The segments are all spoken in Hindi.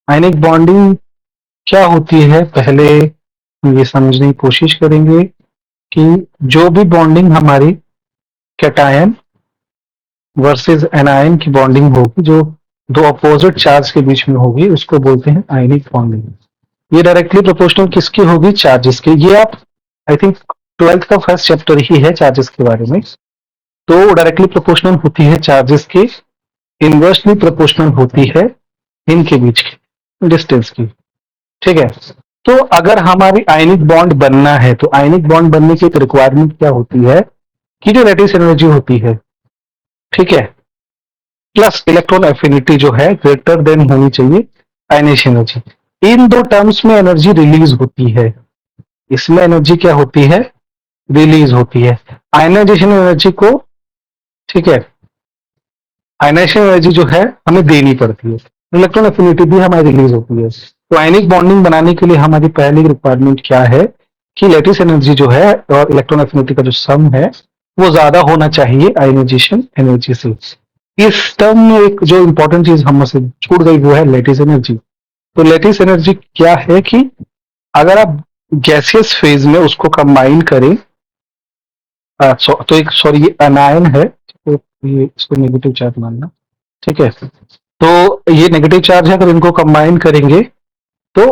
आयनिक बॉन्डिंग क्या होती है, पहले हम ये समझने की कोशिश करेंगे कि जो भी बॉन्डिंग हमारी कैटायन वर्सेस एनायन की बॉन्डिंग होगी, जो दो अपोजिट चार्ज के बीच में होगी, उसको बोलते हैं आयनिक बॉन्डिंग। ये डायरेक्टली प्रोपोर्शनल किसकी होगी? चार्जेस के। ये आप आई थिंक 12th का फर्स्ट चैप्टर ही है चार्जेस के बारे में। तो डायरेक्टली प्रोपोर्शनल होती है चार्जेस के, इनवर्सली प्रोपोर्शनल होती है इनके बीच की डिस्टेंस की। ठीक है। तो अगर हमारी आयनिक बॉन्ड बनना है तो आयनिक बॉन्ड बनने की एक रिक्वायरमेंट क्या होती है कि जो लैटिस एनर्जी होती है, ठीक है, प्लस इलेक्ट्रॉन एफिनिटी जो है ग्रेटर देन होनी चाहिए आयनेशन एनर्जी। इन दो टर्म्स में एनर्जी रिलीज होती है। इसमें एनर्जी क्या होती है? रिलीज होती है। आयनाइजेशन एनर्जी को, ठीक है, आयनाइजेशन एनर्जी जो है हमें देनी पड़ती है। इलेक्ट्रॉन एफिनिटी भी हमारी रिलीज होती है। तो आयनिक बॉन्डिंग बनाने के लिए हमारी पहली रिक्वायरमेंट क्या है कि लैटिस एनर्जी जो है और इलेक्ट्रॉन एफिनिटी का जो सम है वो ज्यादा होना चाहिए आयनाइजेशन एनर्जी से। इस टर्म में एक जो इंपॉर्टेंट चीज हमसे छूट गई वो है लैटिस एनर्जी। तो लैटिस एनर्जी क्या है कि अगर आप गैसियस फेज में उसको कंबाइन करें, तो एक सॉरी ये अनायन है, तो ये इसको नेगेटिव चार्ज मानना, ठीक है। तो ये नेगेटिव चार्ज है, अगर इनको कंबाइन करेंगे तो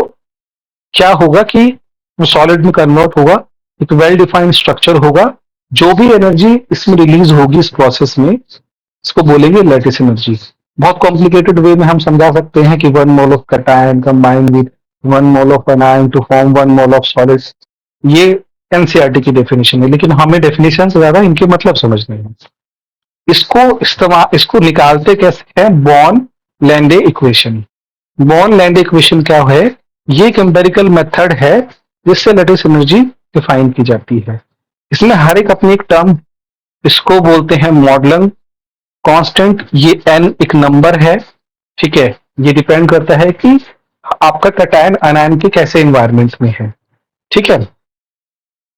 क्या होगा कि वो सॉलिड में कन्वर्ट होगा, एक वेल डिफाइंड स्ट्रक्चर होगा। जो भी एनर्जी इसमें रिलीज होगी इस प्रोसेस में, इसको बोलेंगे लैटिस एनर्जी। बहुत कॉम्प्लिकेटेड वे में हम समझा सकते हैं कि 1 mole of cation combined with 1 mole of anion to form 1 mole of solid. ये एनसीईआरटी की डेफिनेशन है, लेकिन हमें डेफिनेशन से ज्यादा इनके मतलब समझने हैं। इसको निकालते कैसे हैं? Born Landé equation. Born Landé equation क्या है? ये एक एम्पेरिकल मेथड है जिससे लैटिस एनर्जी डिफाइन की जाती है। इसमें हर एक अपनी एक टर्म, इसको बोलते हैं मॉडलन कांस्टेंट। ये एन एक नंबर है, ठीक है। ये डिपेंड करता है कि आपका कैटायन अनायन के कैसे एनवायरमेंट में है, ठीक है।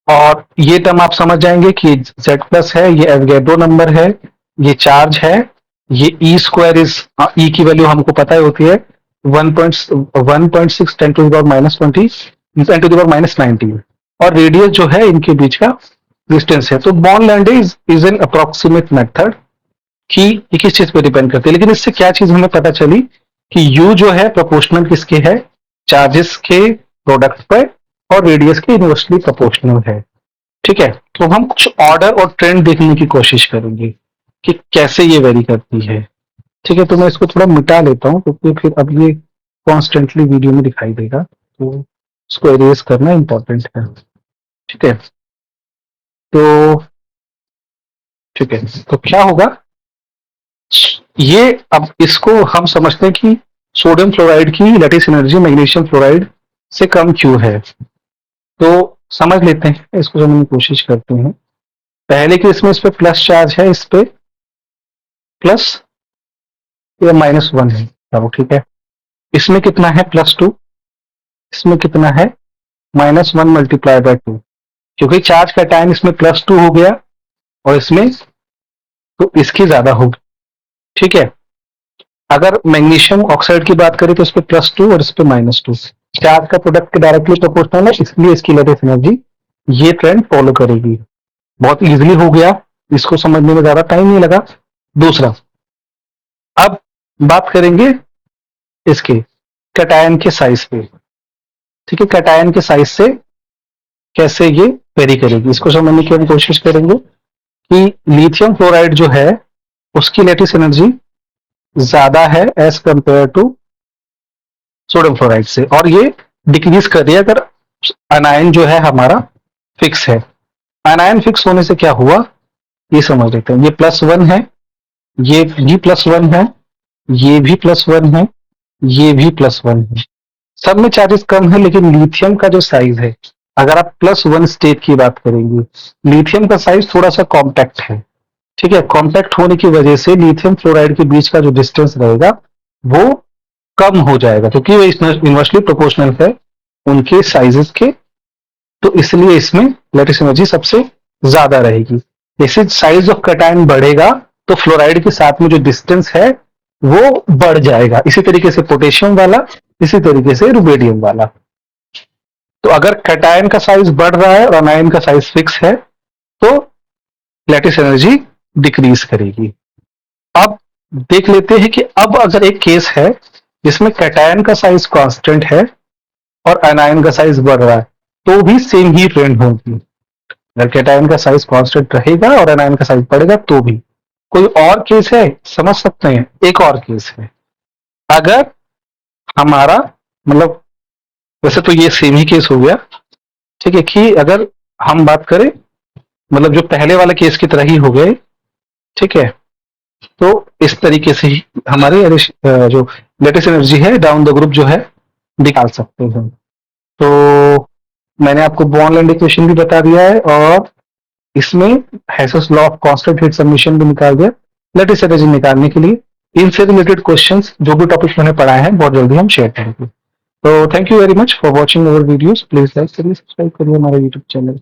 और ये टर्म आप समझ जाएंगे कि Z प्लस है, ये एवोगैड्रो नंबर है, ये चार्ज है, ये ई स्क्वायर इज, ई की वैल्यू हमको पता ही होती है 1.6 10⁻20 10⁻19, और रेडियस जो है इनके बीच का डिस्टेंस है। तो born Landé is an approximate method कि ये किस चीज पे डिपेंड करती है। लेकिन इससे क्या चीज हमें पता चली कि यू जो है प्रोपोर्शनल किसके है? चार्जेस के प्रोडक्ट पर, और रेडियस के इनवर्सली प्रोपोर्शनल है, ठीक है। तो हम कुछ ऑर्डर और ट्रेंड देखने की कोशिश करेंगे कि कैसे ये वेरी करती है, ठीक है। तो मैं इसको थोड़ा मिटा लेता हूँ क्योंकि फिर अब ये कॉन्स्टेंटली वीडियो में दिखाई देगा, तो इसको इरेज करना इंपॉर्टेंट है, ठीक है। तो ठीक है, तो क्या होगा ये, अब इसको हम समझते हैं कि सोडियम फ्लोराइड की लैटिस एनर्जी मैग्नीशियम फ्लोराइड से कम क्यों है। तो समझ लेते हैं, इसको समझने की कोशिश करते हैं। पहले केस में इस पे प्लस चार्ज है, इस पे प्लस या -1 है, चलो ठीक है। इसमें कितना है? +2। इसमें कितना है? -1 मल्टीप्लाई बाय 2। क्योंकि चार्ज का टाइम इसमें +2 हो गया और इसमें, तो इसकी ज्यादा होगी, ठीक है। अगर मैग्नीशियम ऑक्साइड की बात करें तो इस पे +2 और इस पे -2। चार्ज का प्रोडक्ट के डायरेक्टली प्रोपोर्शनल है, इसलिए इसकी लेटेस्ट एनर्जी ये ट्रेंड फॉलो करेगी। बहुत इजीली हो गया, इसको समझने में ज्यादा टाइम नहीं लगा। दूसरा, अब बात करेंगे इसके कैटायन के साइज पे, ठीक है। कैटायन के साइज से कैसे ये वेरी करेगी, इसको समझने की हम कोशिश करेंगे कि लिथियम फ्लोराइड जो है उसकी लेटिस एनर्जी ज्यादा है as compare to sodium fluoride से, और ये डिक्रीज कर रही है अगर अनायन जो है हमारा फिक्स है। अनायन फिक्स होने से क्या हुआ ये समझ लेते हैं। ये +1 है, ये भी +1 है, ये भी +1 है, ये भी +1 है। सब में चार्जेस कम है, लेकिन लिथियम का जो साइज है, अगर आप +1 स्टेट की बात करेंगे, लिथियम का साइज थोड़ा सा कॉम्पैक्ट है, ठीक है। कॉम्पैक्ट होने की वजह से लिथियम फ्लोराइड के बीच का जो डिस्टेंस रहेगा वो कम हो जाएगा, क्योंकि वो इनवर्सली प्रोपोर्शनल है उनके साइजेस के। तो इसलिए इसमें लेटिस एनर्जी सबसे ज्यादा रहेगी। जैसे साइज ऑफ कैटायन बढ़ेगा तो फ्लोराइड के साथ में जो डिस्टेंस है वो बढ़ जाएगा। इसी तरीके से पोटेशियम वाला इसी तरीके से रुबेडियम वाला। तो अगर कैटायन का साइज बढ़ रहा है और अनायन का साइज फिक्स है तो लैटिस एनर्जी डिक्रीज करेगी। अब देख लेते हैं कि अब अगर एक केस है जिसमें कैटायन का साइज कांस्टेंट है और अनायन का साइज बढ़ रहा है, तो भी सेम ही ट्रेंड होगी। अगर कैटायन का साइज कांस्टेंट रहेगा और एनायन का साइज बढ़ेगा तो भी। कोई और केस है, समझ सकते हैं? एक और केस है, अगर हमारा मतलब, वैसे तो ये सेम ही केस हो गया, ठीक है, कि अगर हम बात करें मतलब जो पहले वाले केस की तरह ही हो गए, ठीक है, तो इस तरीके से ही हमारे जो लेटेस्ट एनर्जी है डाउन द ग्रुप जो है निकाल सकते हैं। तो मैंने आपको बॉन्ड इक्वेशन भी बता दिया है और इसमें Hess's law of constant heat summation भी निकाल दिया लेटेस्ट एनर्जी निकालने के लिए। इनसे रिलेटेड क्वेश्चंस जो भी टॉपिक मैंने पढ़ाए हैं बहुत जल्दी हम शेयर करेंगे। तो thank you very much for watching our videos. Please like करिए, सब्सक्राइब करिए हमारा यूट्यूब चैनल।